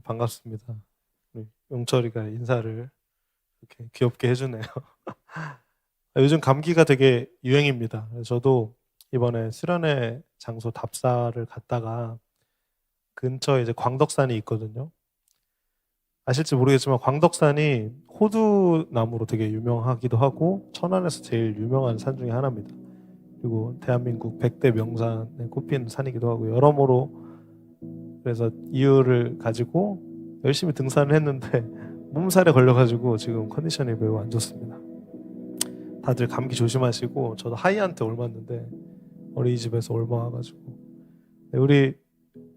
반갑습니다. 우리 용철이가 인사를 이렇게 귀엽게 해주네요. 요즘 감기가 되게 유행입니다. 저도 이번에 수련회 장소 답사를 갔다가 근처에 이제 광덕산이 있거든요. 아실지 모르겠지만 광덕산이 호두나무로 되게 유명하기도 하고 천안에서 제일 유명한 산 중에 하나입니다. 그리고 대한민국 100대 명산에 꼽히는 산이기도 하고 여러모로 그래서 이유를 가지고 열심히 등산을 했는데 몸살에 걸려가지고 지금 컨디션이 매우 안 좋습니다. 다들 감기 조심하시고 저도 하이한테 옮았는데 어린이집에서 옮아가지고 우리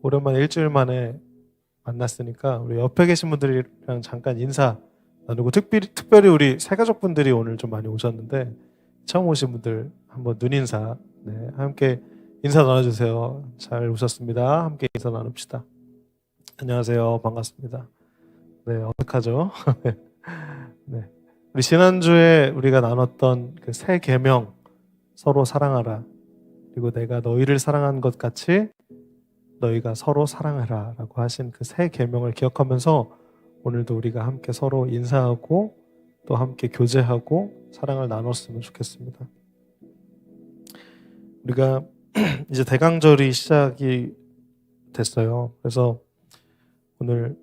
오랜만에 일주일 만에 만났으니까 우리 옆에 계신 분들이랑 잠깐 인사 나누고 특별히 우리 새가족분들이 오늘 좀 많이 오셨는데 처음 오신 분들 한번 눈인사 함께 인사 나눠주세요. 잘 오셨습니다. 함께 인사 나눕시다. 안녕하세요. 반갑습니다. 네, 어색하죠? 네. 우리 지난주에 우리가 나눴던 그 새 계명 서로 사랑하라 그리고 내가 너희를 사랑한 것 같이 너희가 서로 사랑하라 라고 하신 그 새 계명을 기억하면서 오늘도 우리가 함께 서로 인사하고 또 함께 교제하고 사랑을 나눴으면 좋겠습니다. 우리가 이제 대강절이 시작이 됐어요. 그래서 오늘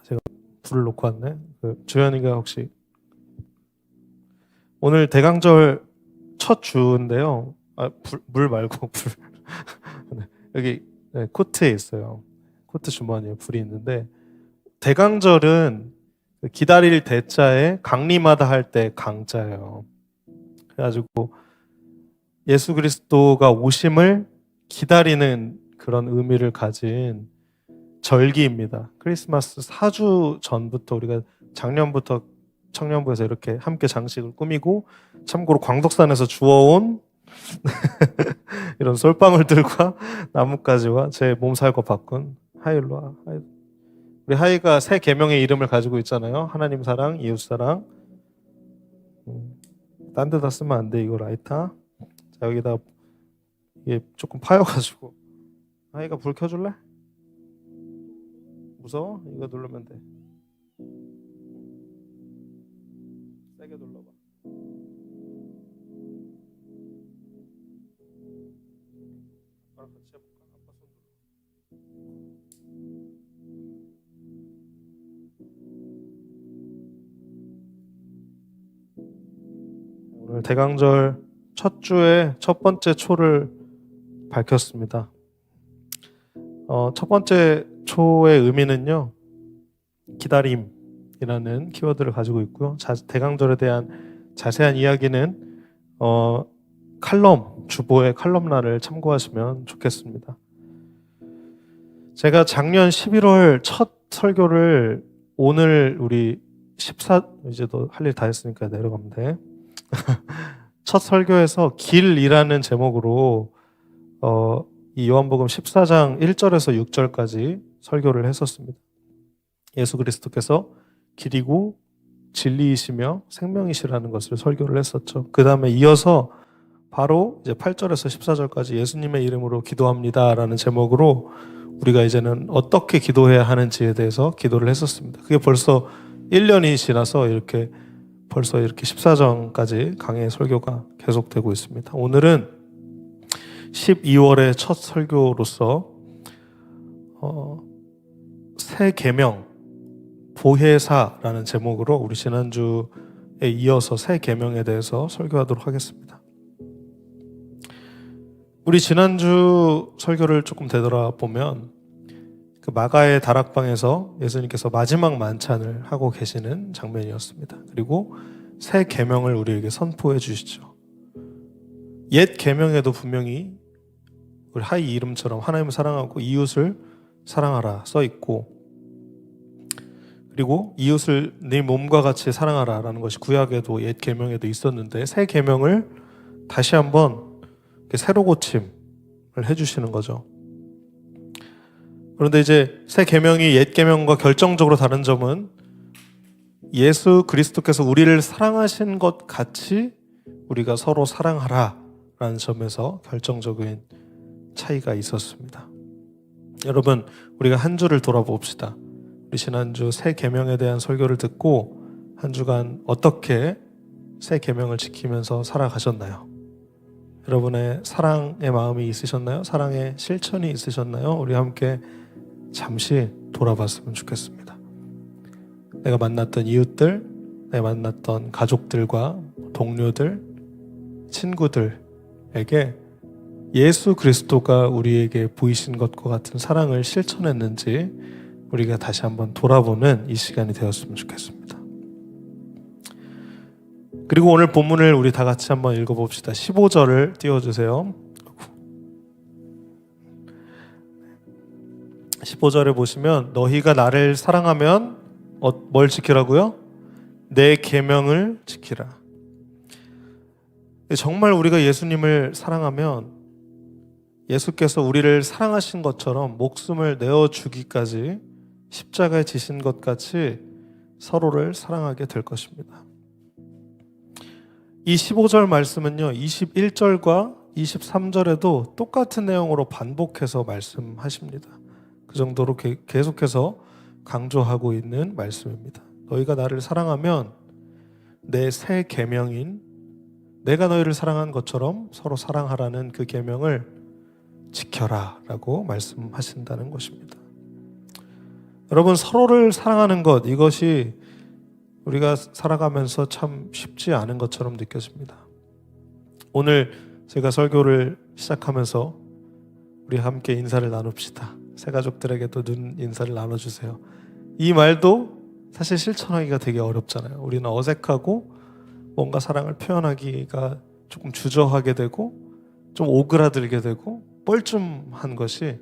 제가 불을 놓고 왔네. 주연이가 혹시 오늘 대강절 첫 주인데요. 물 말고 불 여기 코트에 있어요. 코트 주머니에 불이 있는데 대강절은 기다릴 대자에 강림하다 할 때 강자예요. 그래가지고 예수 그리스도가 오심을 기다리는 그런 의미를 가진 절기입니다. 크리스마스 4주 전부터 우리가 작년부터 청년부에서 이렇게 함께 장식을 꾸미고 참고로 광덕산에서 주워온 이런 솔방울들과 나뭇가지와 제 몸살과 바꾼 하이로 와. 우리 하이가 새 계명의 이름을 가지고 있잖아요. 하나님 사랑, 이웃 사랑. 딴 데다 쓰면 안 돼. 이거 라이터. 자, 여기다 이게 조금 파여가지고 하이가 불 켜줄래? 무서워? 이거 누르면 돼. 세게 눌러봐. 아빠랑 같이 해볼까? 아빠 손 눌러. 오늘 대강절 첫 주에 첫 번째 초를 밝혔습니다. 첫 번째 초의 의미는요, 기다림이라는 키워드를 가지고 있고요. 대강절에 대한 자세한 이야기는 칼럼, 주보의 칼럼란을 참고하시면 좋겠습니다. 제가 작년 11월 첫 설교를 오늘 우리 이제 너 할 일 다 했으니까 내려가면 돼. 첫 설교에서 길이라는 제목으로 이 요한복음 14장 1절에서 6절까지 설교를 했었습니다. 예수 그리스도께서 길이고 진리이시며 생명이시라는 것을 설교를 했었죠. 그 다음에 이어서 바로 이제 8절에서 14절까지 예수님의 이름으로 기도합니다라는 제목으로 우리가 이제는 어떻게 기도해야 하는지에 대해서 기도를 했었습니다. 그게 벌써 1년이 지나서 벌써 이렇게 14장까지 강의 설교가 계속되고 있습니다. 오늘은 12월의 첫 설교로서 새 계명 보혜사라는 제목으로 우리 지난주에 이어서 새 계명에 대해서 설교하도록 하겠습니다. 우리 지난주 설교를 조금 되돌아보면 그 마가의 다락방에서 예수님께서 마지막 만찬을 하고 계시는 장면이었습니다. 그리고 새 계명을 우리에게 선포해 주시죠. 옛 계명에도 분명히 우리 하이 이름처럼 하나님을 사랑하고 이웃을 사랑하라 써 있고, 그리고 이웃을 네 몸과 같이 사랑하라 라는 것이 구약에도 옛 계명에도 있었는데 새 계명을 다시 한번 새로 고침을 해주시는 거죠. 그런데 이제 새 계명이 옛 계명과 결정적으로 다른 점은 예수 그리스도께서 우리를 사랑하신 것 같이 우리가 서로 사랑하라 라는 점에서 결정적인 차이가 있었습니다. 여러분, 우리가 한 주를 돌아봅시다. 우리 지난주 새 계명에 대한 설교를 듣고 한 주간 어떻게 새 계명을 지키면서 살아가셨나요? 여러분의 사랑의 마음이 있으셨나요? 사랑의 실천이 있으셨나요? 우리 함께 잠시 돌아봤으면 좋겠습니다. 내가 만났던 이웃들, 내가 만났던 가족들과 동료들, 친구들에게 예수 그리스도가 우리에게 보이신 것과 같은 사랑을 실천했는지 우리가 다시 한번 돌아보는 이 시간이 되었으면 좋겠습니다. 그리고 오늘 본문을 우리 다 같이 한번 읽어봅시다. 15절을 띄워주세요. 15절에 보시면 너희가 나를 사랑하면 뭘 지키라고요? 내 계명을 지키라. 정말 우리가 예수님을 사랑하면 예수께서 우리를 사랑하신 것처럼 목숨을 내어주기까지 십자가에 지신 것 같이 서로를 사랑하게 될 것입니다. 이 15절 말씀은요, 21절과 23절에도 똑같은 내용으로 반복해서 말씀하십니다. 그 정도로 계속해서 강조하고 있는 말씀입니다. 너희가 나를 사랑하면 내 새 계명인 내가 너희를 사랑한 것처럼 서로 사랑하라는 그 계명을 지켜라 라고 말씀하신다는 것입니다. 여러분, 서로를 사랑하는 것, 이것이 우리가 살아가면서 참 쉽지 않은 것처럼 느껴집니다. 오늘 제가 설교를 시작하면서 우리 함께 인사를 나눕시다. 새가족들에게도 눈 인사를 나눠주세요. 이 말도 사실 실천하기가 되게 어렵잖아요. 우리는 어색하고 뭔가 사랑을 표현하기가 조금 주저하게 되고 좀 오그라들게 되고 뻘쭘한 것이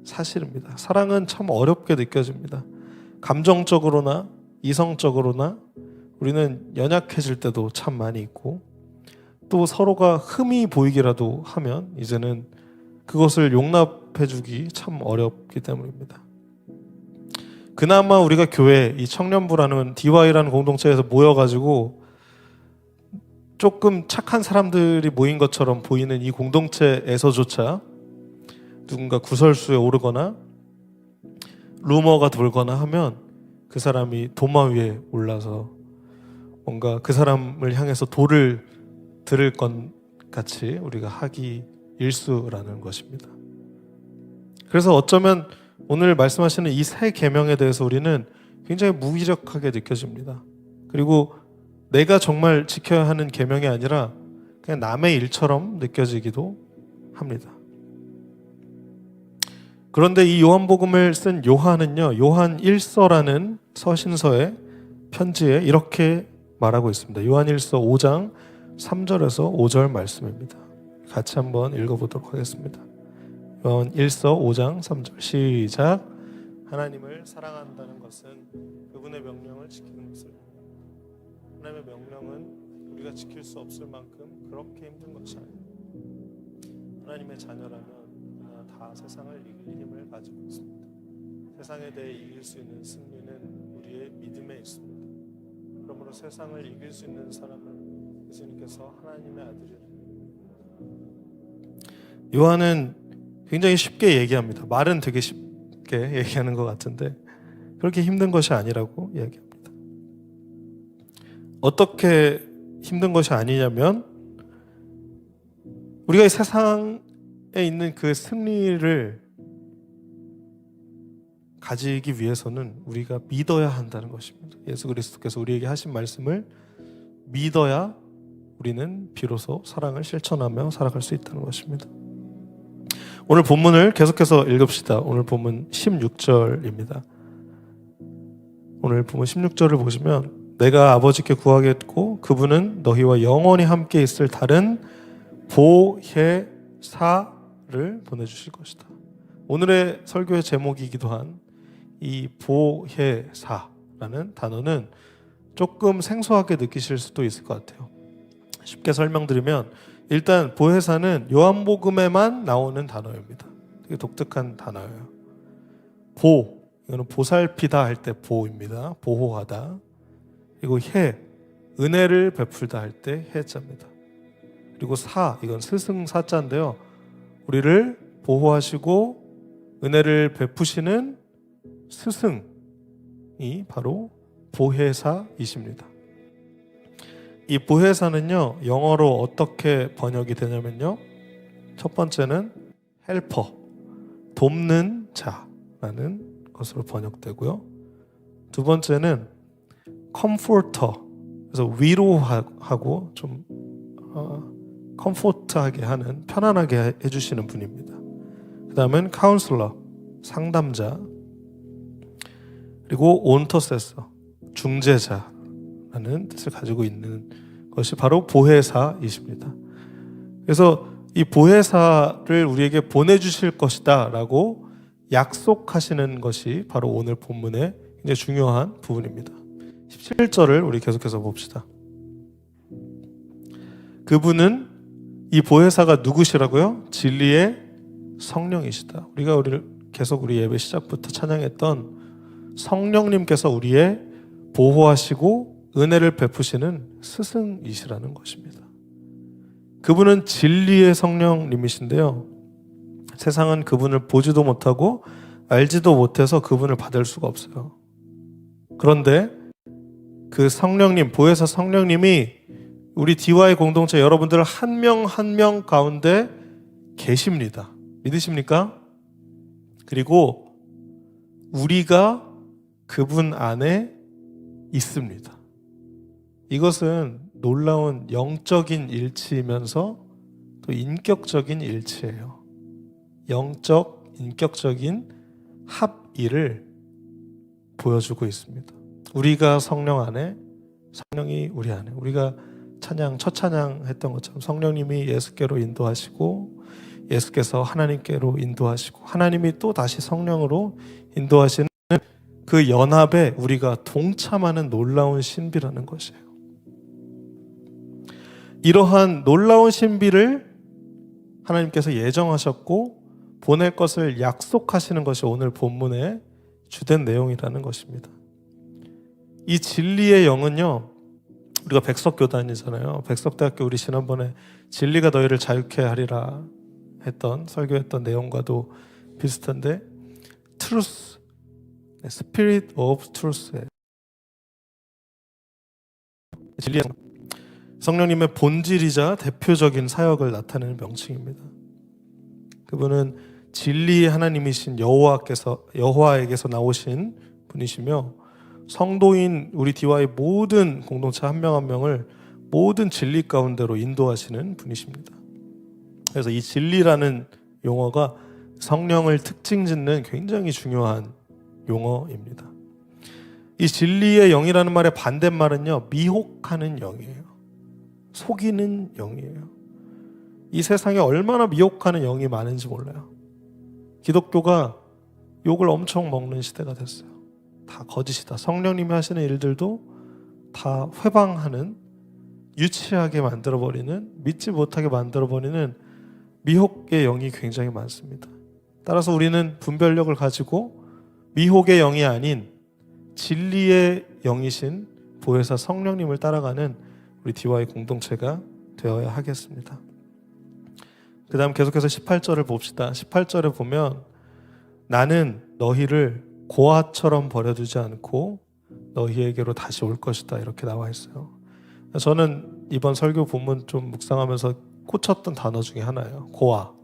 사실입니다. 사랑은 참 어렵게 느껴집니다. 감정적으로나 이성적으로나 우리는 연약해질 때도 참 많이 있고 또 서로가 흠이 보이기라도 하면 이제는 그것을 용납해주기 참 어렵기 때문입니다. 그나마 우리가 교회, 이 청년부라는 DY라는 공동체에서 모여가지고 조금 착한 사람들이 모인 것처럼 보이는 이 공동체에서조차 누군가 구설수에 오르거나 루머가 돌거나 하면 그 사람이 도마 위에 올라서 뭔가 그 사람을 향해서 돌을 들을 것 같이 우리가 하기 일수라는 것입니다. 그래서 어쩌면 오늘 말씀하시는 이 새 계명에 대해서 우리는 굉장히 무기력하게 느껴집니다. 그리고 내가 정말 지켜야 하는 계명이 아니라 그냥 남의 일처럼 느껴지기도 합니다. 그런데 이 요한복음을 쓴 요한은요, 요한 1서라는 서신서의 편지에 이렇게 말하고 있습니다. 요한 1서 5장 3절에서 5절 말씀입니다. 같이 한번 읽어보도록 하겠습니다. 요한 1서 5장 3절 시작. 하나님을 사랑한다는 것은 그분의 명령을 지키는 것을. 하나님의 명령은 우리가 지킬 수 없을 만큼 그렇게 힘든 것이 아닙니다. 하나님의 자녀라면 다 세상을 이길 힘을 가지고 있습니다. 세상에 대해 이길 수 있는 승리는 우리의 믿음에 있습니다. 그러므로 세상을 이길 수 있는 사람은 예수님께서 하나님의 아들이라. 요한은 굉장히 쉽게 얘기합니다. 말은 되게 쉽게 얘기하는 것 같은데 그렇게 힘든 것이 아니라고 이야기합니다. 어떻게 힘든 것이 아니냐면 우리가 이 세상에 있는 그 승리를 가지기 위해서는 우리가 믿어야 한다는 것입니다. 예수 그리스도께서 우리에게 하신 말씀을 믿어야 우리는 비로소 사랑을 실천하며 살아갈 수 있다는 것입니다. 오늘 본문을 계속해서 읽읍시다. 오늘 본문 16절입니다. 오늘 본문 16절을 보시면 내가 아버지께 구하겠고 그분은 너희와 영원히 함께 있을 다른 보혜사를 보내주실 것이다. 오늘의 설교의 제목이기도 한 이 보혜사라는 단어는 조금 생소하게 느끼실 수도 있을 것 같아요. 쉽게 설명드리면 일단 보혜사는 요한복음에만 나오는 단어입니다. 되게 독특한 단어예요. 보, 이거는 보살피다 할 때 보입니다. 보호하다. 그리고 해, 은혜를 베풀다 할 때 해자입니다. 그리고 사, 이건 스승사자인데요. 우리를 보호하시고 은혜를 베푸시는 스승이 바로 보혜사이십니다. 이 보혜사는요, 영어로 어떻게 번역이 되냐면요, 첫 번째는 헬퍼, 돕는 자라는 것으로 번역되고요. 두 번째는 컴포터, 그래서 위로하고 좀 컴포트하게 하는, 편안하게 해주시는 분입니다. 그 다음은 카운슬러, 상담자, 그리고 온터세서, 중재자라는 뜻을 가지고 있는 것이 바로 보혜사이십니다. 그래서 이 보혜사를 우리에게 보내주실 것이다 라고 약속하시는 것이 바로 오늘 본문의 굉장히 중요한 부분입니다. 17절을 우리 계속해서 봅시다. 그분은, 이 보혜사가 누구시라고요? 진리의 성령이시다. 우리가 계속 우리 예배 시작부터 찬양했던 성령님께서 우리의 보호하시고 은혜를 베푸시는 스승이시라는 것입니다. 그분은 진리의 성령님이신데요, 세상은 그분을 보지도 못하고 알지도 못해서 그분을 받을 수가 없어요. 그런데 그 성령님, 보혜사 성령님이 우리 DY 공동체 여러분들 한 명 한 명 가운데 계십니다. 믿으십니까? 그리고 우리가 그분 안에 있습니다. 이것은 놀라운 영적인 일치이면서 또 인격적인 일치예요. 영적, 인격적인 합일을 보여주고 있습니다. 우리가 성령 안에, 성령이 우리 안에. 우리가 첫 찬양 했던 것처럼 성령님이 예수께로 인도하시고, 예수께서 하나님께로 인도하시고, 하나님이 또 다시 성령으로 인도하시는 그 연합에 우리가 동참하는 놀라운 신비라는 것이에요. 이러한 놀라운 신비를 하나님께서 예정하셨고 보낼 것을 약속하시는 것이 오늘 본문의 주된 내용이라는 것입니다. 이 진리의 영은요, 우리가 백석교단이잖아요. 백석대학교, 우리 지난번에 진리가 너희를 자유케 하리라 했던, 설교했던 내용과도 비슷한데, truth, spirit of truth의 진리의 성령님의 본질이자 대표적인 사역을 나타내는 명칭입니다. 그분은 진리의 하나님이신 여호와에게서 나오신 분이시며, 성도인 우리 DY 모든 공동체 한 명 한 명을 모든 진리 가운데로 인도하시는 분이십니다. 그래서 이 진리라는 용어가 성령을 특징 짓는 굉장히 중요한 용어입니다. 이 진리의 영이라는 말의 반대말은요, 미혹하는 영이에요. 속이는 영이에요. 이 세상에 얼마나 미혹하는 영이 많은지 몰라요. 기독교가 욕을 엄청 먹는 시대가 됐어요. 다 거짓이다. 성령님이 하시는 일들도 다 회방하는, 유치하게 만들어버리는, 믿지 못하게 만들어버리는 미혹의 영이 굉장히 많습니다. 따라서 우리는 분별력을 가지고 미혹의 영이 아닌 진리의 영이신 보혜사 성령님을 따라가는 우리 DY 공동체가 되어야 하겠습니다. 그 다음 계속해서 18절을 봅시다. 18절에 보면 나는 너희를 고아처럼 버려두지 않고 너희에게로 다시 올 것이다, 이렇게 나와 있어요. 저는 이번 설교 본문 좀 묵상하면서 꽂혔던 단어 중에 하나예요. 고아.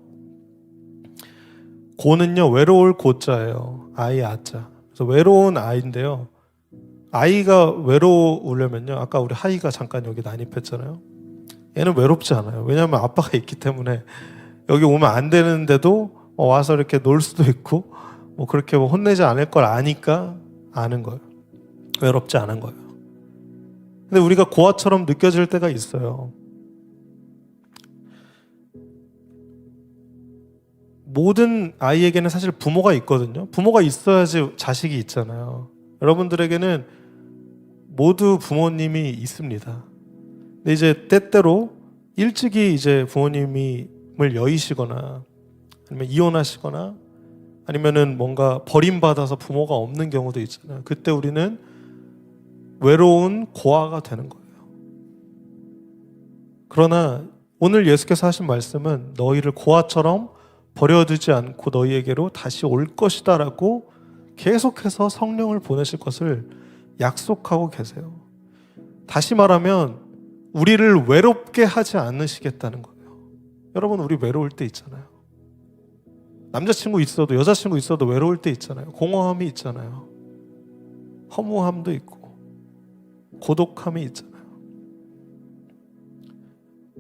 고는요, 외로울 고자예요. 아이 아자. 그래서 외로운 아이인데요, 아이가 외로우려면요, 아까 우리 하이가 잠깐 여기 난입했잖아요. 얘는 외롭지 않아요. 왜냐하면 아빠가 있기 때문에 여기 오면 안 되는데도 와서 이렇게 놀 수도 있고, 그렇게 혼내지 않을 걸 아니까 아는 거예요. 외롭지 않은 거예요. 근데 우리가 고아처럼 느껴질 때가 있어요. 모든 아이에게는 사실 부모가 있거든요. 부모가 있어야지 자식이 있잖아요. 여러분들에게는 모두 부모님이 있습니다. 근데 이제 때때로 일찍이 이제 부모님을 여의시거나 아니면 이혼하시거나 아니면은 뭔가 버림받아서 부모가 없는 경우도 있잖아요. 그때 우리는 외로운 고아가 되는 거예요. 그러나 오늘 예수께서 하신 말씀은 너희를 고아처럼 버려두지 않고 너희에게로 다시 올 것이다 라고 계속해서 성령을 보내실 것을 약속하고 계세요. 다시 말하면 우리를 외롭게 하지 않으시겠다는 거예요. 여러분, 우리 외로울 때 있잖아요. 남자친구 있어도 여자친구 있어도 외로울 때 있잖아요. 공허함이 있잖아요. 허무함도 있고 고독함이 있잖아요.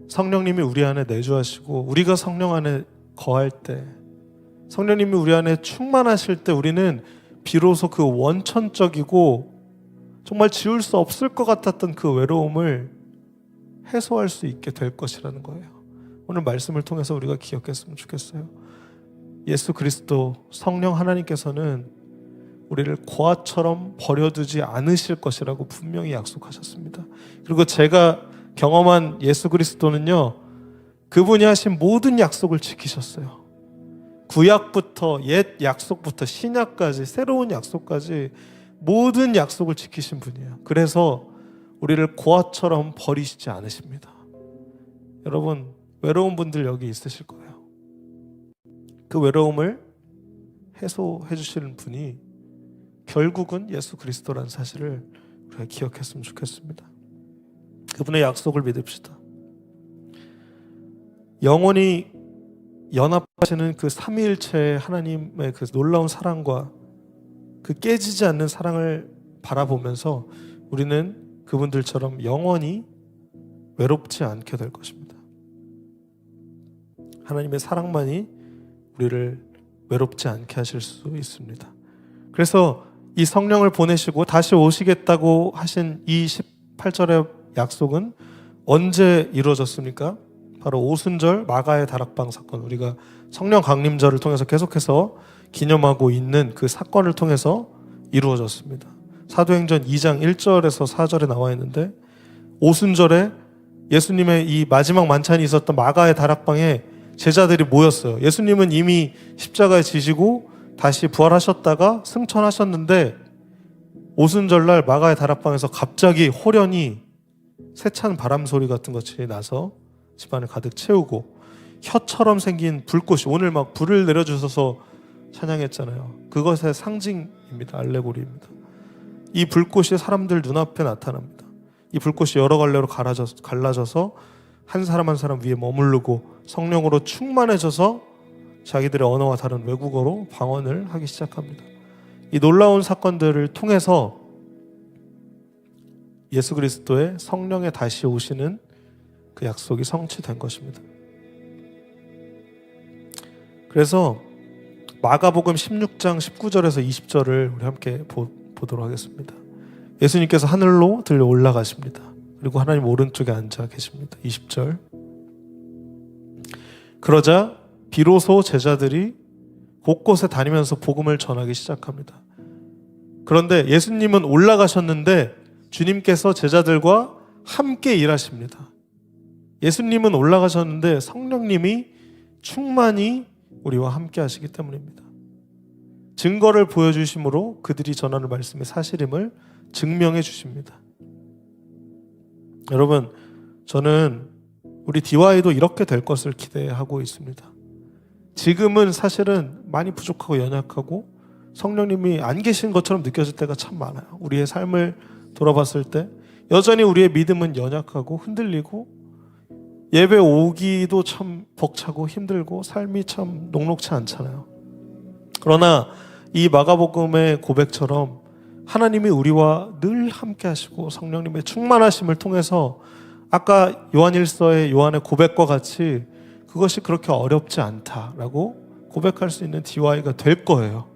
성령님이 우리 안에 내주하시고 우리가 성령 안에 거할 때, 성령님이 우리 안에 충만하실 때 우리는 비로소 그 원천적이고 정말 지울 수 없을 것 같았던 그 외로움을 해소할 수 있게 될 것이라는 거예요. 오늘 말씀을 통해서 우리가 기억했으면 좋겠어요. 예수 그리스도 성령 하나님께서는 우리를 고아처럼 버려두지 않으실 것이라고 분명히 약속하셨습니다. 그리고 제가 경험한 예수 그리스도는요, 그분이 하신 모든 약속을 지키셨어요. 구약부터 옛 약속부터 신약까지 새로운 약속까지 모든 약속을 지키신 분이에요. 그래서 우리를 고아처럼 버리시지 않으십니다. 여러분, 외로운 분들 여기 있으실 거예요. 그 외로움을 해소해 주시는 분이 결국은 예수 그리스도라는 사실을 우리가 기억했으면 좋겠습니다. 그분의 약속을 믿읍시다. 영원히 연합하시는 그 삼위일체의 하나님의 그 놀라운 사랑과 그 깨지지 않는 사랑을 바라보면서 우리는 그분들처럼 영원히 외롭지 않게 될 것입니다. 하나님의 사랑만이 우리를 외롭지 않게 하실 수 있습니다. 그래서 이 성령을 보내시고 다시 오시겠다고 하신 이 18절의 약속은 언제 이루어졌습니까? 바로 오순절 마가의 다락방 사건, 우리가 성령 강림절을 통해서 계속해서 기념하고 있는 그 사건을 통해서 이루어졌습니다. 사도행전 2장 1절에서 4절에 나와 있는데, 오순절에 예수님의 이 마지막 만찬이 있었던 마가의 다락방에 제자들이 모였어요. 예수님은 이미 십자가에 지시고 다시 부활하셨다가 승천하셨는데, 오순절날 마가의 다락방에서 갑자기 호련히 세찬 바람 소리 같은 것이 나서 집안을 가득 채우고, 혀처럼 생긴 불꽃이, 오늘 막 불을 내려주셔서 찬양했잖아요. 그것의 상징입니다. 알레고리입니다. 이 불꽃이 사람들 눈앞에 나타납니다. 이 불꽃이 여러 갈래로 갈라져서 한 사람 한 사람 위에 머무르고 성령으로 충만해져서 자기들의 언어와 다른 외국어로 방언을 하기 시작합니다. 이 놀라운 사건들을 통해서 예수 그리스도의 성령에 다시 오시는 그 약속이 성취된 것입니다. 그래서 마가복음 16장 19절에서 20절을 우리 함께 보도록 하겠습니다. 예수님께서 하늘로 들려 올라가십니다. 그리고 하나님 오른쪽에 앉아 계십니다. 20절. 그러자 비로소 제자들이 곳곳에 다니면서 복음을 전하기 시작합니다. 그런데 예수님은 올라가셨는데 주님께서 제자들과 함께 일하십니다. 예수님은 올라가셨는데 성령님이 충만히 우리와 함께 하시기 때문입니다. 증거를 보여주심으로 그들이 전하는 말씀이 사실임을 증명해 주십니다. 여러분, 저는 우리 DY도 이렇게 될 것을 기대하고 있습니다. 지금은 사실은 많이 부족하고 연약하고 성령님이 안 계신 것처럼 느껴질 때가 참 많아요. 우리의 삶을 돌아봤을 때 여전히 우리의 믿음은 연약하고 흔들리고 예배 오기도 참 벅차고 힘들고 삶이 참 녹록치 않잖아요. 그러나 이 마가복음의 고백처럼 하나님이 우리와 늘 함께 하시고 성령님의 충만하심을 통해서 아까 요한일서의 요한의 고백과 같이 그것이 그렇게 어렵지 않다라고 고백할 수 있는 DY가 될 거예요.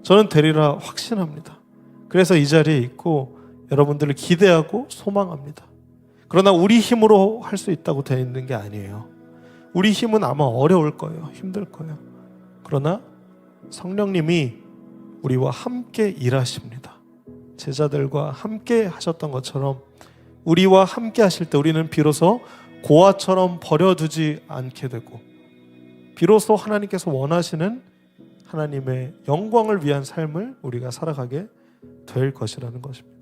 저는 되리라 확신합니다. 그래서 이 자리에 있고 여러분들을 기대하고 소망합니다. 그러나 우리 힘으로 할 수 있다고 되어 있는 게 아니에요. 우리 힘은 아마 어려울 거예요. 힘들 거예요. 그러나 성령님이 우리와 함께 일하십니다. 제자들과 함께 하셨던 것처럼 우리와 함께 하실 때 우리는 비로소 고아처럼 버려두지 않게 되고 비로소 하나님께서 원하시는 하나님의 영광을 위한 삶을 우리가 살아가게 될 것이라는 것입니다.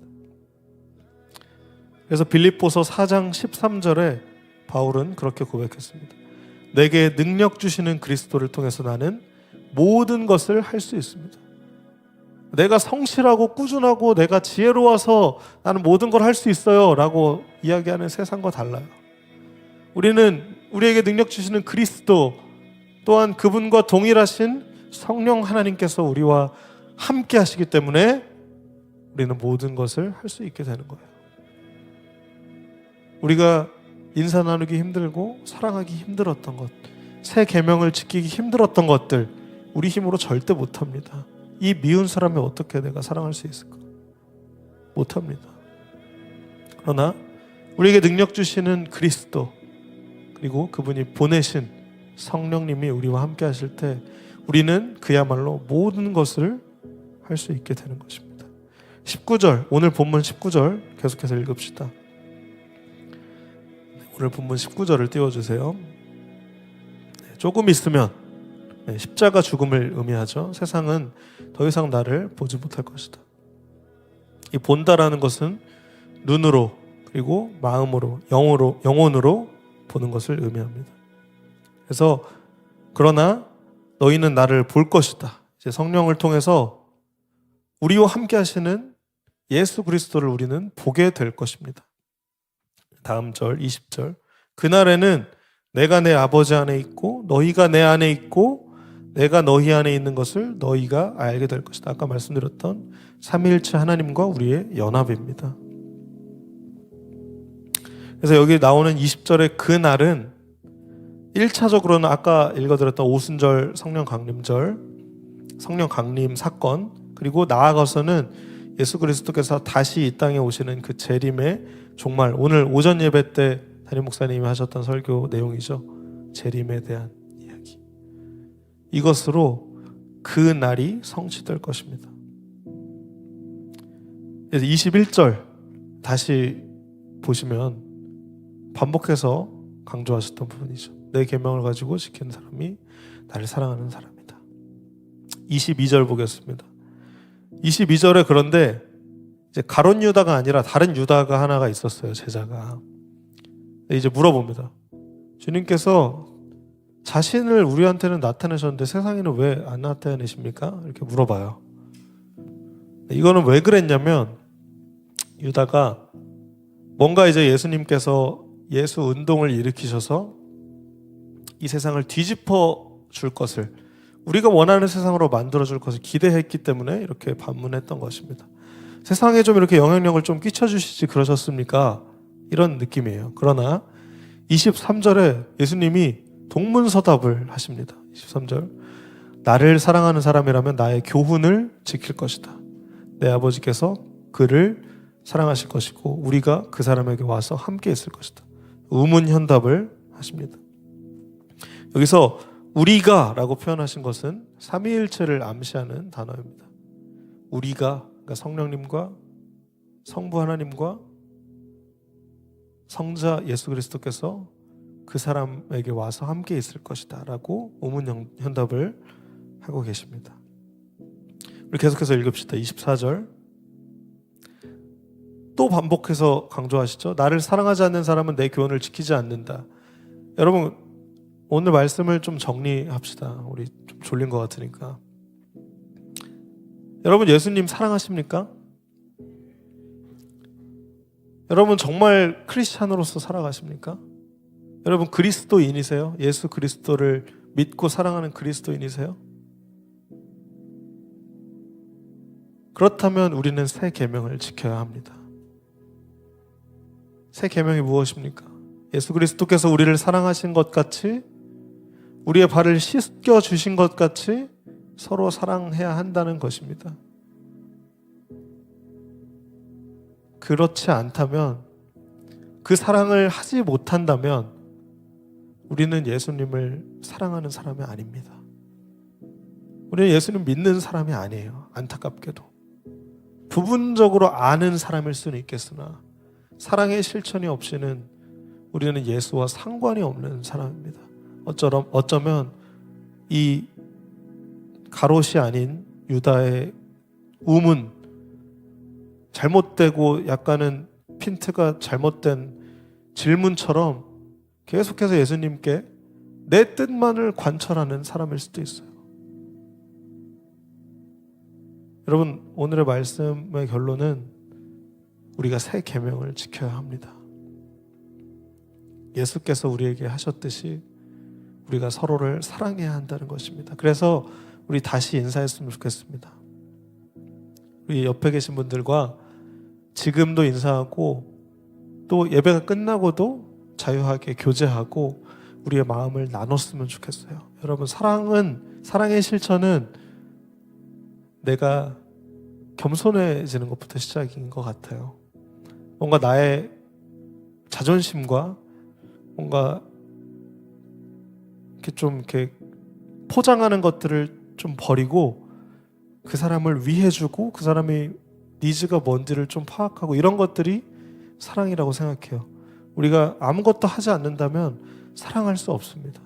그래서 빌립보서 4장 13절에 바울은 그렇게 고백했습니다. 내게 능력 주시는 그리스도를 통해서 나는 모든 것을 할 수 있습니다. 내가 성실하고 꾸준하고 내가 지혜로워서 나는 모든 걸 할 수 있어요 라고 이야기하는 세상과 달라요. 우리는 우리에게 능력 주시는 그리스도, 또한 그분과 동일하신 성령 하나님께서 우리와 함께 하시기 때문에 우리는 모든 것을 할 수 있게 되는 거예요. 우리가 인사 나누기 힘들고 사랑하기 힘들었던 것, 새 계명을 지키기 힘들었던 것들 우리 힘으로 절대 못합니다. 이 미운 사람을 어떻게 내가 사랑할 수 있을까? 못합니다. 그러나 우리에게 능력 주시는 그리스도, 그리고 그분이 보내신 성령님이 우리와 함께 하실 때 우리는 그야말로 모든 것을 할 수 있게 되는 것입니다. 19절, 오늘 본문 19절 계속해서 읽읍시다. 오늘 본문 19절을 띄워주세요. 조금 있으면 십자가 죽음을 의미하죠. 세상은 더 이상 나를 보지 못할 것이다. 이 본다라는 것은 눈으로, 그리고 마음으로, 영혼으로 보는 것을 의미합니다. 그래서 그러나 너희는 나를 볼 것이다. 이제 성령을 통해서 우리와 함께 하시는 예수 그리스도를 우리는 보게 될 것입니다. 다음 절 20절, 그날에는 내가 내 아버지 안에 있고 너희가 내 안에 있고 내가 너희 안에 있는 것을 너희가 알게 될 것이다. 아까 말씀드렸던 삼위일체 하나님과 우리의 연합입니다. 그래서 여기 나오는 20절의 그날은 1차적으로는 아까 읽어드렸던 오순절 성령 강림절, 성령 강림 사건, 그리고 나아가서는 예수 그리스도께서 다시 이 땅에 오시는 그 재림의 종말, 오늘 오전 예배 때 담임 목사님이 하셨던 설교 내용이죠. 재림에 대한 이야기. 이것으로 그 날이 성취될 것입니다. 그래서 21절 다시 보시면 반복해서 강조하셨던 부분이죠. 내 계명을 가지고 지키는 사람이 나를 사랑하는 사람이다. 22절 보겠습니다. 22절에 그런데 이제 가룟 유다가 아니라 다른 유다가 하나가 있었어요. 제자가. 이제 물어봅니다. 주님께서 자신을 우리한테는 나타내셨는데 세상에는 왜 안 나타내십니까? 이렇게 물어봐요. 이거는 왜 그랬냐면 유다가 뭔가 이제 예수님께서 예수 운동을 일으키셔서 이 세상을 뒤집어 줄 것을, 우리가 원하는 세상으로 만들어 줄 것을 기대했기 때문에 이렇게 반문했던 것입니다. 세상에 좀 이렇게 영향력을 좀 끼쳐주시지 그러셨습니까? 이런 느낌이에요. 그러나 23절에 예수님이 동문서답을 하십니다. 23절, 나를 사랑하는 사람이라면 나의 교훈을 지킬 것이다. 내 아버지께서 그를 사랑하실 것이고 우리가 그 사람에게 와서 함께 있을 것이다. 의문현답을 하십니다. 여기서 우리가 라고 표현하신 것은 삼위일체를 암시하는 단어입니다. 우리가, 그러니까 성령님과 성부 하나님과 성자 예수 그리스도께서 그 사람에게 와서 함께 있을 것이다 라고 의문현답을 하고 계십니다. 우리 계속해서 읽읍시다. 24절 또 반복해서 강조하시죠. 나를 사랑하지 않는 사람은 내 교훈을 지키지 않는다. 여러분 오늘 말씀을 좀 정리합시다. 우리 좀 졸린 것 같으니까. 여러분 예수님 사랑하십니까? 여러분 정말 크리스찬으로서 살아가십니까? 여러분 그리스도인이세요? 예수 그리스도를 믿고 사랑하는 그리스도인이세요? 그렇다면 우리는 새 계명을 지켜야 합니다. 새 계명이 무엇입니까? 예수 그리스도께서 우리를 사랑하신 것 같이, 우리의 발을 씻겨 주신 것 같이 서로 사랑해야 한다는 것입니다. 그렇지 않다면, 그 사랑을 하지 못한다면 우리는 예수님을 사랑하는 사람이 아닙니다. 우리는 예수님 믿는 사람이 아니에요. 안타깝게도. 부분적으로 아는 사람일 수는 있겠으나 사랑의 실천이 없이는 우리는 예수와 상관이 없는 사람입니다. 어쩌면 이 가롯이 아닌 유다의 우문, 잘못되고 약간은 핀트가 잘못된 질문처럼 계속해서 예수님께 내 뜻만을 관철하는 사람일 수도 있어요. 여러분, 오늘의 말씀의 결론은 우리가 새 계명을 지켜야 합니다. 예수께서 우리에게 하셨듯이 우리가 서로를 사랑해야 한다는 것입니다. 그래서 우리 다시 인사했으면 좋겠습니다. 우리 옆에 계신 분들과 지금도 인사하고 또 예배가 끝나고도 자유하게 교제하고 우리의 마음을 나눴으면 좋겠어요. 여러분, 사랑의 실천은 내가 겸손해지는 것부터 시작인 것 같아요. 뭔가 나의 자존심과 뭔가 이렇게 포장하는 것들을 좀 버리고 그 사람을 위해주고 그 사람의 니즈가 뭔지를 좀 파악하고 이런 것들이 사랑이라고 생각해요. 우리가 아무것도 하지 않는다면 사랑할 수 없습니다.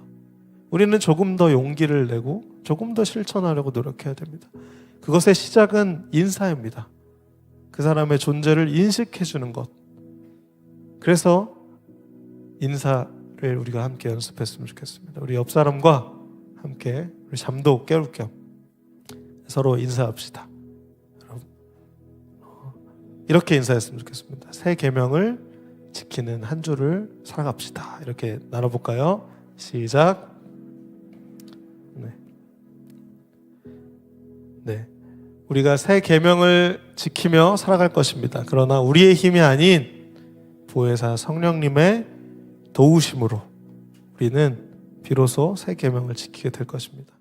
우리는 조금 더 용기를 내고 조금 더 실천하려고 노력해야 됩니다. 그것의 시작은 인사입니다. 그 사람의 존재를 인식해 주는 것. 그래서 인사를 우리가 함께 연습했으면 좋겠습니다. 우리 옆 사람과 함께 우리 잠도 깨울 겸 서로 인사합시다. 이렇게 인사했으면 좋겠습니다. 새 계명을 지키는 한 주를 살아갑시다. 이렇게 나눠볼까요? 시작. 네. 우리가 새 계명을 지키며 살아갈 것입니다. 그러나 우리의 힘이 아닌 보혜사 성령님의 도우심으로 우리는 비로소 새 계명을 지키게 될 것입니다.